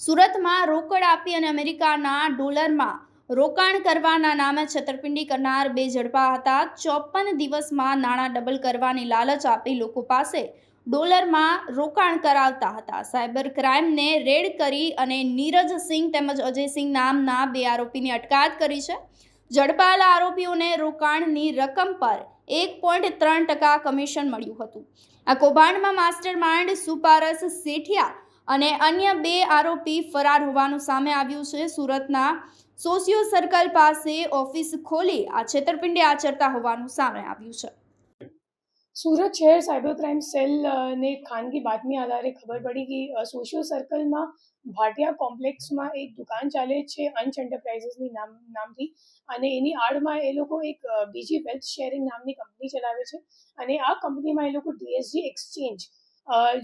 સુરતમાં રોકડ આપી અને અમેરિકાના ડોલરમાં રોકાણ કરવાના નામે છેતરપિંડી કરનાર બે ઝડપાયા હતા। 54 દિવસમાં નાણાં ડબલ કરવાની લાલચ આપી લોકો પાસે ડોલરમાં રોકાણ કરાવતા હતા। સાયબર ક્રાઇમને રેડ કરી અને નીરજ સિંહ તેમજ અજય સિંહ નામના બે આરોપીની અટકાયત કરી છે। ઝડપાયેલા આરોપીઓને રોકાણની રકમ પર 1.3% કમિશન મળ્યું હતું। આ કૌભાંડમાં માસ્ટર માઇન્ડ સુપારસ સેઠિયા અને અન્ય બે આરોપી ફરાર હોવાનું સામે આવ્યું છે। સુરતના સોશિયો સર્કલ પાસે ઓફિસ ખોલી આ છેતરપિંડી આચરતા હોવાનું સામે આવ્યું છે। सूरत शहर साइबर क्राइम सेल ने खानगी बातमी आधारे खबर पड़ी कि सोशियो सर्कल में भाटिया कॉम्प्लेक्स में एक दुकान चाले छे अंश एंटरप्राइजेस नामथी अने एनी आड़ में ए लोको एक बीजी वेल्थ शेरिंग नामनी कंपनी चलावे छे अने आ कंपनी में ए लोको DSG एक्सचेंज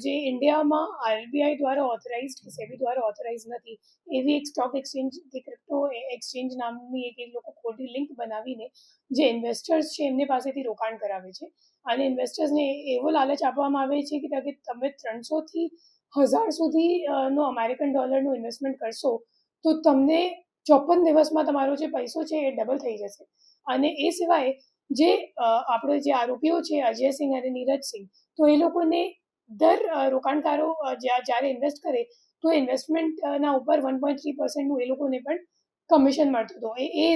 जे इंडिया में RBI द्वारा ऑथराइज्ड कि सेबी द्वारा ऑथराइज नहीं एवी एक स्टॉक एक्सचेंज के क्रिप्टो एक्सचेंज नामनी एक लोको खोटी लिंक बनावीने जे इन्वेस्टर्स छे एमने पासेथी रोकाण करावे छे અને ઇન્વેસ્ટર્સને એવો લાલચ આપવામાં આવે છે કે તમે 300 થી 1000 સુધી નો અમેરિકન ડોલરનું ઇન્વેસ્ટમેન્ટ કરશો તો તમને 54 દિવસમાં તમારો જે પૈસો છે એ ડબલ થઈ જશે। અને એ સિવાય જે આપણો જે આરોપીઓ છે અજય સિંહ અને નીરજ સિંહ તો એ લોકોને દર રોકાણકારો જ્યારે ઇન્વેસ્ટ કરે તો ઇન્વેસ્ટમેન્ટના ઉપર 1.3%નું એ લોકોને પણ કમિશન મળતું હતું। એ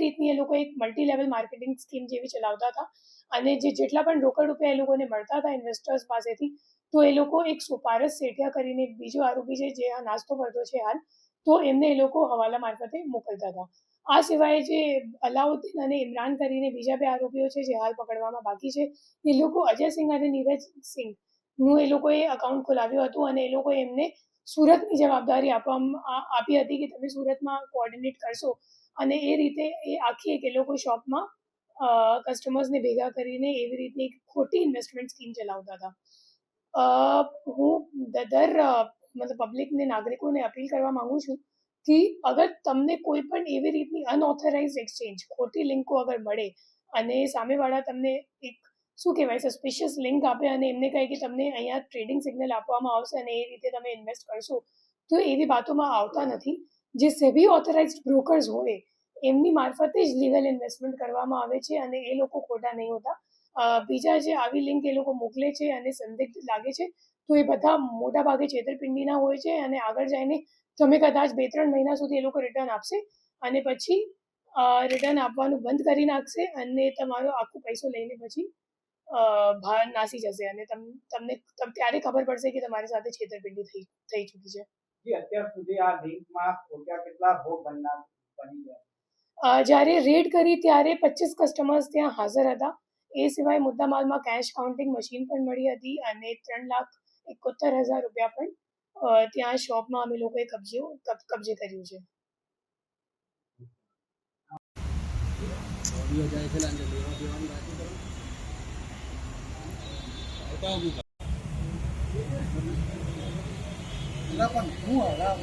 રીતની એ લોકો એક મલ્ટી લેવલ માર્કેટિંગ સ્કીમ જેવી ચલાવતા હતા અને જેટલા પણ રોકડ રૂપિયા એ લોકોને મળતા હતા ઇન્વેસ્ટર્સ પાસેથી તો એ લોકો એક સુપારસ સેઠિયા કરીને બીજો આરોપી છે જે આ નાસ્તો કરતો છે હાલ તો એમને એ લોકો હવાલા મારફતે મોકલતા હતા। આ સિવાય જે અલાઉદ્દીન અને ઇમરાન કરીને બીજા બે આરોપીઓ છે જે હાલ પકડવામાં બાકી છે એ લોકો અજય સિંહ અને નીરજ સિંહનું એ લોકોએ અકાઉન્ટ ખોલાવ્યું હતું અને એ લોકોએ એમને સુરતની જવાબદારી આપી હતી કે તમે સુરતમાં કોઓર્ડિનેટ કરશો અને એ રીતે એ આખી એક એ લોકો શોપમાં કસ્ટમર્સને ભેગા કરીને એવી રીતની એક ખોટી ઇન્વેસ્ટમેન્ટ સ્કીમ ચલાવતા હતા। હું મતલબ પબ્લિકને નાગરિકોને અપીલ કરવા માંગુ છું કે અગર તમને કોઈ પણ એવી રીતની અનઓથોરાઇઝ એક્સચેન્જ ખોટી લિંકો અગર મળે અને સામેવાળા તમને એક શું કહેવાય સસ્પિશિયસ લિંક આપે અને એમને કહે કે તમને અહીંયા ટ્રેડિંગ સિગ્નલ આપવામાં આવશે અને એ રીતે તમે ઇન્વેસ્ટ કરશો તો એવી વાતોમાં આવતા નથી। જે સેબી ઓથોરાઇઝ્ડ બ્રોકર્સ હોય એમની મારફતે જ લીગલ ઇન્વેસ્ટમેન્ટ કરવામાં આવે છે અને એ લોકો ખોટા નહીં હોતા। બીજા જે આવી લિંક એ લોકો મોકલે છે અને સંદિગ્ધ લાગે છે તો એ બધા મોટા ભાગે છેતરપિંડીના હોય છે અને આગળ જઈને તમે કદાચ 2-3 મહિના સુધી એ લોકો રિટર્ન આપશે અને પછી રિટર્ન આપવાનું બંધ કરી નાખશે અને તમારો આખો પૈસો લઈને પછી બહાર નાસી જશે અને તમને ત્યારે ખબર પડશે કે તમારી સાથે છેતરપિંડી થઈ ચૂકી છે। અત્યાર સુધી આ લિંકમાં ખોટા કેટલા ભોગ બની ગયા? જ્યારે રેડ કરી ત્યારે 25 કસ્ટમર્સ ત્યાં હાજર હતા। એ સિવાય મુદ્દામાલમાં કેશ કાઉન્ટિંગ મશીન પણ મળી હતી અને 3,71,000 રૂપિયા પણ ત્યાં શોપમાં અમે લોકોએ કબજે કર્યું છે। હું હલાવ